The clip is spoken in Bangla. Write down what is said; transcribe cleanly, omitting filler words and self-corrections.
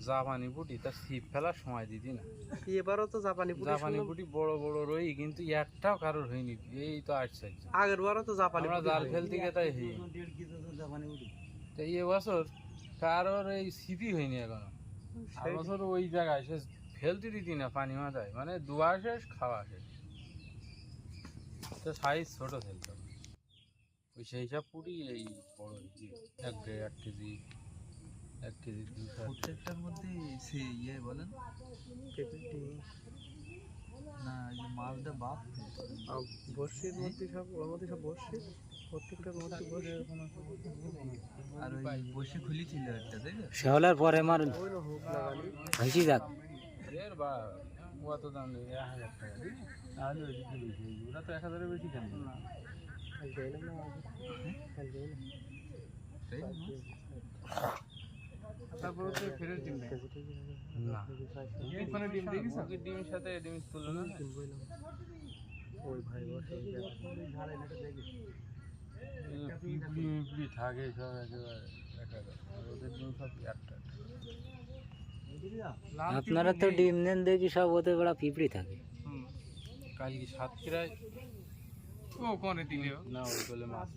জাপানি পুঁটি তার ছিপ ফেলার সময় দিদি না। এবারও তো জাপানি পুঁটি বড় বড় রই, কিন্তু একটাও কারোর হয়নি। এই তো আশ্চর্য, আগের বারও তো জাপানি আমরা জাল ফেলতে গিয়ে তাই হই। তো এই বছর কারোর এই ছিপই হয়নি এখনো। আর বছর ওই জায়গায় সে ফেলতে দিতি না পানি মাথায়, মানে দুয়া শেষ খাওয়া শেষ। তো সাইজ ছোট ফেলতো ওই সেই সব পুরি এই বড় 1.5 কেজি 1 কেজি 200। প্রত্যেকটার মধ্যে সে ইয়ে বলেন না, এই যে মাছটা বাপ বর্ষির মধ্যে সব, ওর মধ্যে সব বর্ষি, প্রত্যেকটার মধ্যে বর্ষি। আর ওই বসে খুলি ছিল একটা, তাই না? শেওলার পরে আমার হাসি যাক এর বা কত দাম নেই, 1000 টাকা দিই তাহলে ওই দিকে বেশি। ওরা তো 1000-এর বেশি কেন না। তারপরে তো ফেরত দিন না। এখানে ডিম দেখিস, ডিমের সাথে ডিম তুললো না। ওই ভাই বসে পিঁপড়ি থাকে সব একেবারে দেখা যায়, আর ওদের ডিম সব একটা। আপনারা তো ডিম নেন দেখি সব, ওতে বড় পিঁপড়ি থাকে। কালকে সাতক্ষীরায় ও কোনে দিলেও না, ওই বলে মাছ